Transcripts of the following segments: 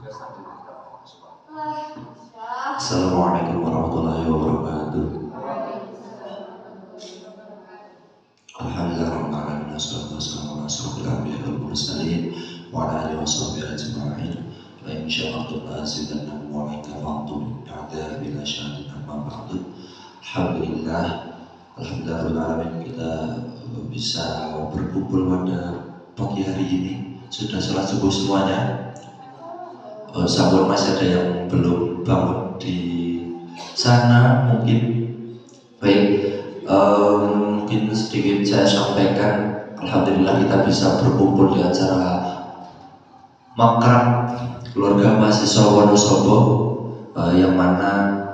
Assalamualaikum warahmatullahi wabarakatuh. Alhamdulillahirrahmanirrahim. Wassalatu wassalamu ala asyrofil anbiya'i wal mursalin wa ala alihi washabihi ajma'in. Wa insyaallah azidannakum wa in kafartum bi'adzabi la syadid amma ba'du. Alhamdulillah kita bisa berkumpul pada pagi hari ini. Sudah sholat subuh semuanya. Sahabat masih ada yang belum bangun di sana mungkin. Baik, mungkin sedikit saya sampaikan. Alhamdulillah kita bisa berkumpul di acara makrab keluarga mahasiswa Wonosobo, yang mana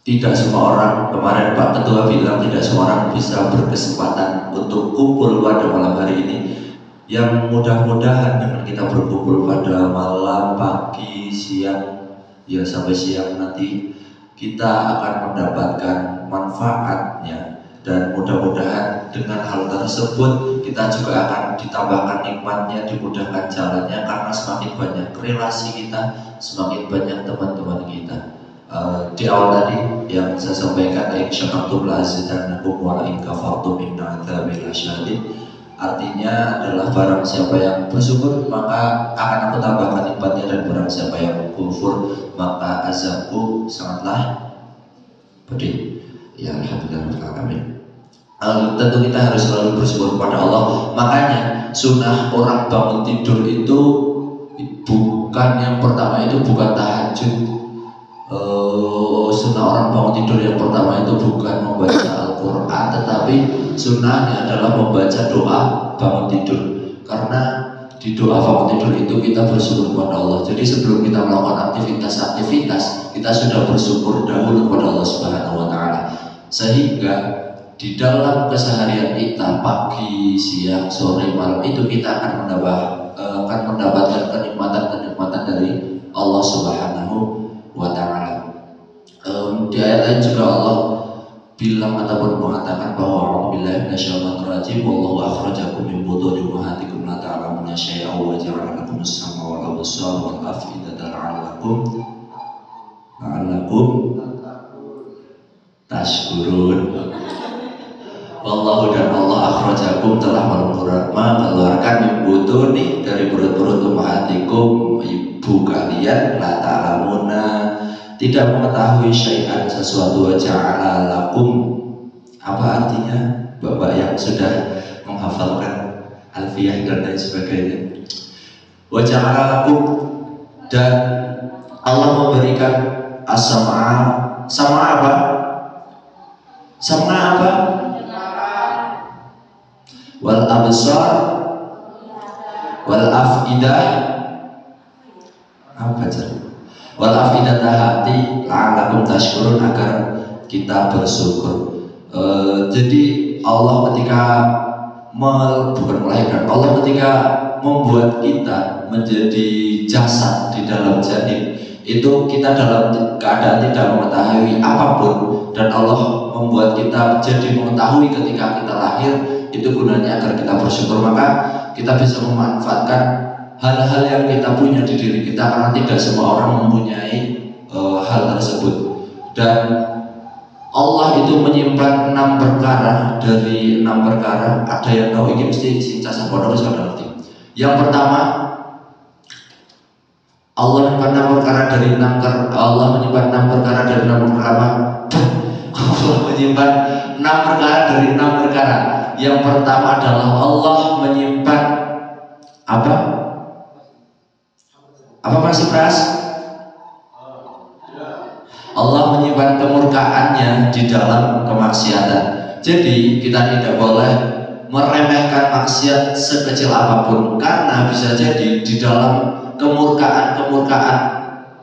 tidak semua orang, kemarin Pak Ketua bilang tidak semua orang bisa berkesempatan untuk kumpul pada malam hari ini. Yang mudah-mudahan dengan kita berkumpul pada malam, pagi, siang, ya sampai siang nanti, kita akan mendapatkan manfaatnya. Dan mudah-mudahan dengan hal tersebut kita juga akan ditambahkan nikmatnya, dimudahkan jalannya, karena semakin banyak relasi kita, semakin banyak teman-teman kita. Di awal tadi yang saya sampaikan, in syakartum la azidannakum wa in kafartum inna adzabi lasyadid. Artinya adalah barang siapa yang bersyukur maka akan aku tambahkan nikmatnya, dan barang siapa yang kufur maka azabku sangatlah pedih. Ya alhamdulillah. Tentu kita harus selalu bersyukur kepada Allah. Makanya sunnah orang bangun tidur itu bukan yang pertama, itu bukan tahajud. Sunnah orang bangun tidur yang pertama itu bukan membaca Al-Quran, tetapi sunnahnya adalah membaca doa bangun tidur. Karena di doa bangun tidur itu kita bersyukur kepada Allah. Jadi sebelum kita melakukan aktivitas, kita sudah bersyukur dahulu kepada Allah Subhanahu wa Ta'ala. Sehingga di dalam keseharian kita, pagi, siang, sore, malam, itu kita akan mendapatkan kenikmatan dari Allah Subhanahu wa Ta'ala. Di ayat lain juga Allah bilang ataupun mengatakan bahwa a'udzubillahi minasyaitonir rajim, wallahu akhrajakum min butuni ummahatikum la ta'lamuna syai'an wa ja'ala lakum as-sam'a wal absara wal af'idata la'allakum tashkurun. Wallahu, dan Allah akhrajakum telah mengeluarkan min butuni dari perut-perut ummahatikum, ibu kalian, la ta'lamuna tidak mengetahui syai'an sesuatu, wa ja'ala lakum. Apa artinya? Bapak yang sudah menghafalkan alfiyah dan lain sebagainya. Wa ja'ala lakum, dan Allah memberikan as-sam'a. Sam'a apa? Sam'a apa? Wal absar wal afidah. Apa cerita? Wal afidata, hati, la'allakum tashkurun, agar kita bersyukur. Jadi Allah ketika Allah ketika membuat kita menjadi jasad di dalam janin, itu kita dalam keadaan tidak mengetahui apapun, dan Allah membuat kita jadi mengetahui ketika kita lahir. Itu gunanya agar kita bersyukur. Maka kita bisa memanfaatkan hal-hal yang kita punya di diri kita, karena tidak semua orang mempunyai hal tersebut. Dan Allah itu menyimpan 6 perkara. Dari 6 perkara, ada yang tahu ini mesti singkat bodoh saudara. Yang pertama, Allah menyimpan 6 perkara dari 6 perkara. Allah menyimpan 6 perkara dari 6 perkara. Allah menyimpan 6 perkara dari 6 perkara. Yang pertama adalah Allah menyimpan apa? Apa masih pras? Allah menyimpan kemurkaannya di dalam kemaksiatan. Jadi kita tidak boleh meremehkan maksiat sekecil apapun, karena bisa jadi di dalam kemurkaan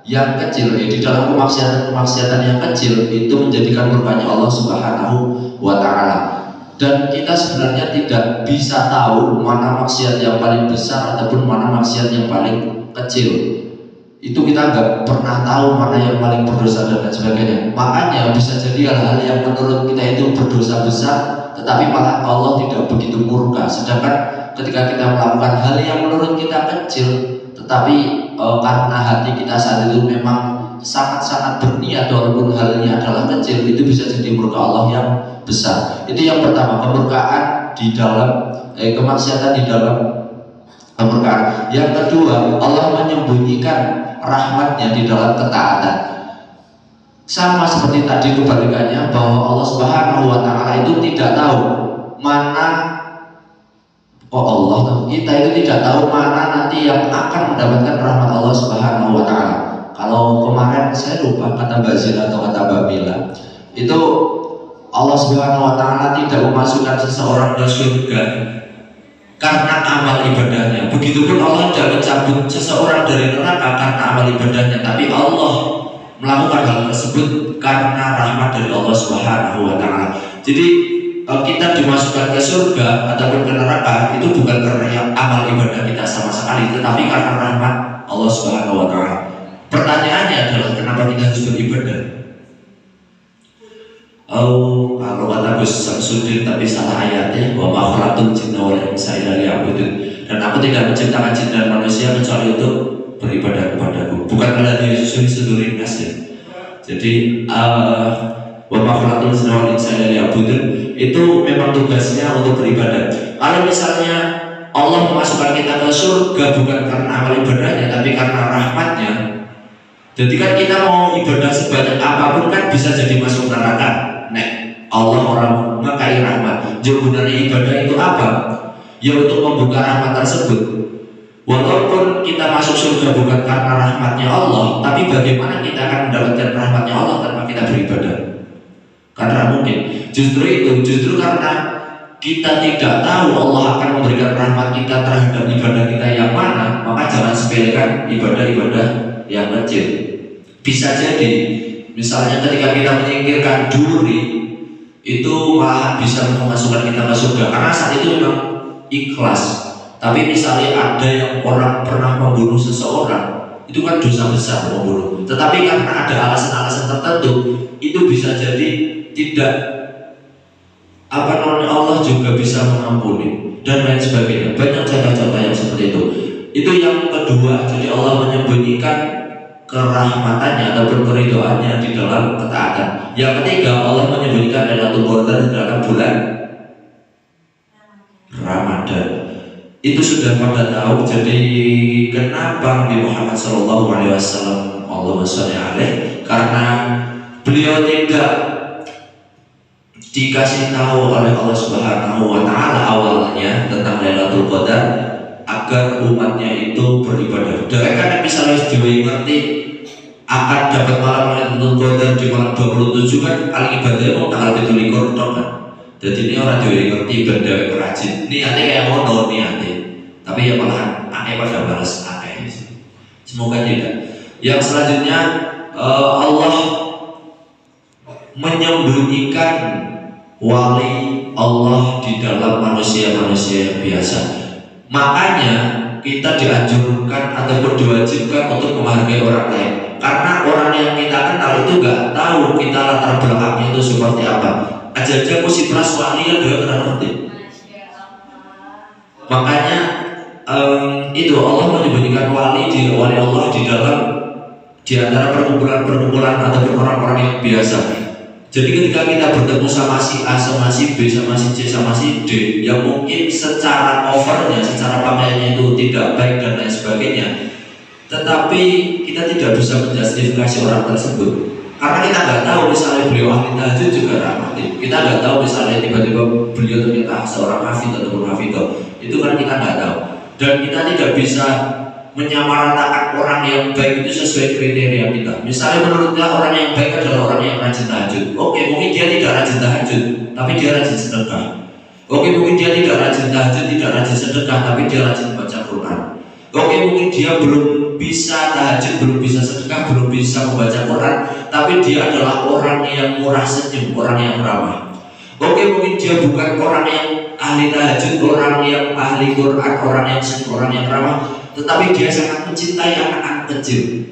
yang kecil, di dalam kemaksiatan yang kecil itu menjadikan murkanya Allah Subhanahu wa Ta'ala. Dan kita sebenarnya tidak bisa tahu mana maksiat yang paling besar ataupun mana maksiat yang paling kecil. Itu kita nggak pernah tahu mana yang paling berdosa dan lain sebagainya. Makanya bisa jadi hal-hal yang menurut kita itu berdosa besar, tetapi malah Allah tidak begitu murka. Sedangkan ketika kita melakukan hal yang menurut kita kecil, tetapi karena hati kita saat itu memang sangat-sangat berniat walaupun hal ini adalah kecil, itu bisa jadi murka Allah yang besar. Itu yang pertama, kemurkaan di dalam kemaksiatan di dalam kemurkaan. Yang kedua, Allah menyembunyikan rahmatnya di dalam ketaatan. Sama seperti tadi kebalikannya, bahwa Allah Subhanahu wa Ta'ala itu tidak tahu mana, Allah tahu, kita itu tidak tahu mana nanti yang akan mendapatkan rahmat Allah Subhanahu wa Ta'ala. Kalau kemarin saya lupa kata Mbak Zina atau kata Mbak Mila, itu Allah Subhanahu wa Ta'ala tidak memasukkan seseorang ke surga karena amal ibadahnya. Begitupun Allah tidak mencabut seseorang dari neraka karena amal ibadahnya, tapi Allah melakukan hal tersebut karena rahmat dari Allah Subhanahu wa Ta'ala. Jadi kita dimasukkan ke surga ataupun ke neraka itu bukan karena yang amal ibadah kita sama sekali, tetapi karena rahmat Allah Subhanahu wa Ta'ala. Pertanyaannya adalah kenapa kita harus beribadah? Kalau kata Gus Samsudin tapi salah ayatnya, wa ma khalaqtul jinna wal insa illa liya'budun. Dan aku tidak menciptakan jin dan manusia kecuali untuk beribadah kepadaku. Bukan karena Yesus seluruh nasib. Jadi wa ma khalaqtul jinna wal insa illa liya'budun itu memang tugasnya untuk beribadah. Kalau misalnya Allah memasukkan kita ke surga bukan karena amal ibadahnya tapi karena rahmatnya, jadi kan kita mau ibadah sebanyak apapun kan bisa jadi masuk neraka. Allah orang mengakai rahmat. Sebenarnya ibadah itu apa? Ya untuk membuka rahmat tersebut. Walaupun kita masuk surga bukan karena rahmatnya Allah, tapi bagaimana kita akan mendapatkan rahmatnya Allah tanpa kita beribadah? Karena mungkin justru karena kita tidak tahu Allah akan memberikan rahmat kita terhadap ibadah kita yang mana, maka jangan sepelekan ibadah-ibadah yang kecil. Bisa jadi misalnya ketika kita menyingkirkan duri itu malah bisa memasukkan kita ke surga karena saat itu memang ikhlas. Tapi misalnya ada yang orang pernah membunuh seseorang, itu kan dosa besar membunuh, tetapi karena ada alasan-alasan tertentu itu bisa jadi tidak Allah juga bisa mengampuni dan lain sebagainya. Banyak contoh-contoh yang seperti itu. Itu yang kedua. Jadi Allah menyembunyikan kerahmatannya ataupun keridhoannya di dalam ketaatan. Yang ketiga, Allah menyembunyikan Lailatul Qadar di dalam bulan Ramadan. Itu sudah pada tahu. Jadi kenapa Nabi Muhammad SAW Allahumma sholli alaihi, karena beliau tidak dikasih tahu oleh Allah Subhanahu wa Ta'ala awalnya tentang Lailatul Qadar agar umatnya itu beribadah. Dan kan misalnya Dewi ngerti akan dapat malam Lailatul Qadar di malam 27 kan paling ibadahnya mau tanggal 17 kan. Jadi ini orang Dewi ngerti ibadah rajin. Niatnya kayak mono niatnya. Tapi ya malahan aneh pada balas aneh sih. Semoga tidak. Yang selanjutnya Allah menyembunyikan wali Allah di dalam manusia-manusia yang biasa. Makanya kita dianjurkan ataupun diwajibkan untuk menghargai orang lain. Karena orang yang kita kenal itu gak tahu kita latar belakangnya itu seperti apa. Aja-aja musibras wali kan juga kena ngerti. Makanya itu Allah menyembunyikan wali Allah di dalam di antara perkumpulan ataupun orang-orang yang biasa. Jadi ketika kita bertemu sama si A, sama si B, sama si C, sama si D yang mungkin secara overnya, secara pakaiannya itu tidak baik dan lain sebagainya, tetapi kita tidak bisa menjustifikasi orang tersebut karena kita nggak tahu misalnya beliau ahli tahajud juga rahmati. Kita nggak tahu misalnya tiba-tiba beliau ternyata seorang hafid ataupun hafidah. Itu kan kita nggak tahu. Dan kita tidak bisa menyamaratakan orang yang baik itu sesuai kriteria kita. Misalnya menurut kita orang yang baik adalah orang yang rajin tahajud. Oke, mungkin dia tidak rajin tahajud, tapi dia rajin sedekah. Oke, mungkin dia tidak rajin tahajud, tidak rajin sedekah, tapi dia rajin baca Quran. Oke, mungkin dia belum bisa tahajud, belum bisa sedekah, belum bisa membaca Quran, tapi dia adalah orang yang murah senyum, orang yang ramah. Oke, mungkin dia bukan orang yang ahli tahajud, orang yang ahli Quran, orang yang senyum, orang yang ramah, tetapi dia sangat mencintai anak-anak kecil.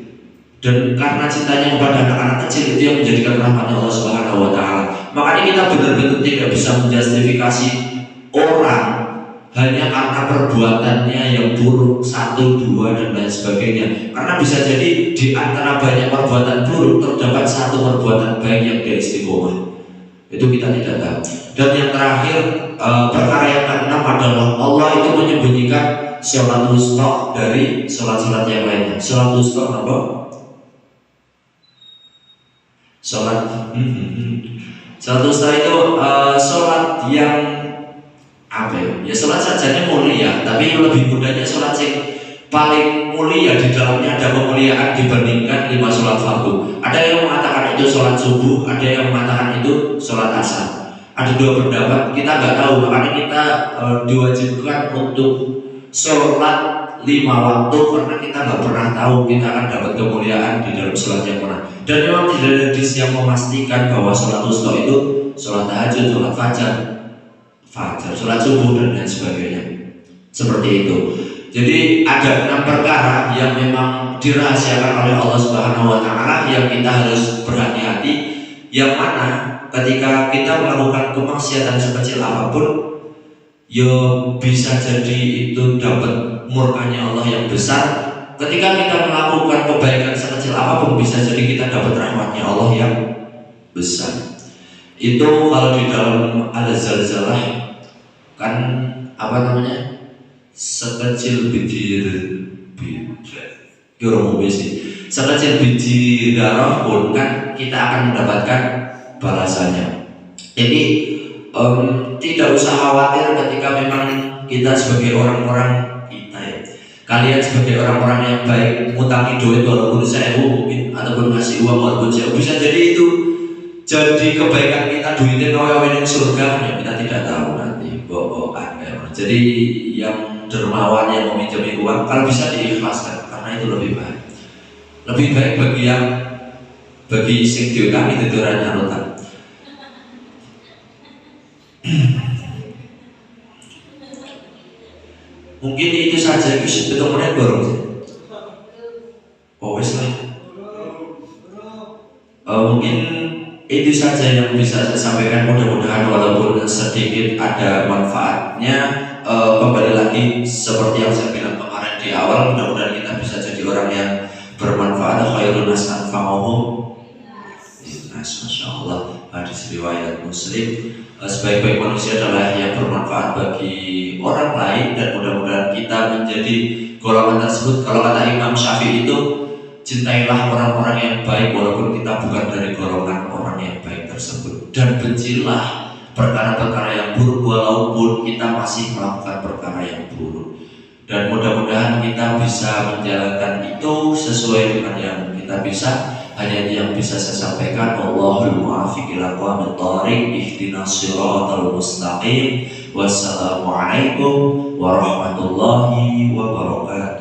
Dan karena cintanya kepada anak-anak kecil itu yang menjadikan rahmat Allah Subhanahu wa Ta'ala. Makanya kita benar-benar tidak bisa menjustifikasi orang hanya karena perbuatannya yang buruk, 1, 2 dan lain sebagainya. Karena bisa jadi di antara banyak perbuatan buruk terdapat satu perbuatan baik yang dia istiqomah. Itu kita tidak tahu. Dan yang terakhir, perkara yang keenam adalah Allah itu menyembunyikan sholat wusta dari sholat-sholat yang lainnya. Sholat wusta apa? Sholat wusta itu sholat yang apa ya? Ya sholat sajanya mulia, tapi lebih mudahnya sholat yang paling mulia, di dalamnya ada kemuliaan dibandingkan 5 sholat fardu. Ada yang mengatakan itu sholat subuh, ada yang mengatakan itu sholat asar. Ada 2 pendapat, kita nggak tahu, makanya kita diwajibkan untuk sholat 5 waktu karena kita nggak pernah tahu kita akan dapat kemuliaan di dalam sholat yang mana. Dan memang tidak ada hadis yang memastikan bahwa sholat wusta itu sholat tahajud, sholat fajar, sholat subuh dan lain sebagainya. Seperti itu. Jadi ada 6 perkara yang memang dirahasiakan oleh Allah Subhanahu wa taala yang kita harus berhati-hati, yang mana ketika kita melakukan kemaksiatan sekecil apapun, ya bisa jadi itu dapat murkanya Allah yang besar. Ketika kita melakukan kebaikan sekecil apapun, bisa jadi kita dapat rahmatnya Allah yang besar. Itu kalau di dalam Al-Zalzalah kan apa namanya, sekecil biji sekecil biji darah pun kan kita akan mendapatkan balasannya. Jadi tidak usah khawatir ketika memang kita sebagai orang-orang kalian sebagai orang-orang yang baik ngutangi duit walaupun 1.000 mungkin, ataupun ngasih uang walaupun 1.000, bisa jadi itu jadi kebaikan kita, duitnya kawan yang surga, ya kita tidak tahu nanti bohongan. Jadi yang dermawan yang meminjami uang kalau bisa diikhlaskan, karena itu lebih baik. Lebih baik bagi sing diutang itu turan nyarutan. Mungkin itu saja, itu kemudian baru. Oh wes lah. Mungkin itu saja yang bisa saya sampaikan. Mudah-mudahan walaupun sedikit ada manfaatnya. Kembali lagi seperti yang saya bilang kemarin di awal, mudah-mudahan kita bisa jadi orang yang bermanfaat. Khairun nas anfa'uhum linnas. Masyaallah, hadis riwayat Muslim. Sebaik-baik manusia adalah yang bermanfaat bagi orang lain, dan mudah-mudahan kita menjadi golongan tersebut. Kalau kata Imam Syafi'i itu, cintailah orang-orang yang baik walaupun kita bukan dari golongan orang yang baik tersebut, dan bencilah perkara-perkara yang buruk walaupun kita masih melakukan perkara yang buruk. Dan mudah-mudahan kita bisa menjalankan itu sesuai dengan yang kita bisa. Hanya yang bisa saya sampaikan. Wallahul muwaffiq ila aqwamit thoriq, ihdinas siratal mustaqim. Wassalamualaikum warahmatullahi wabarakatuh.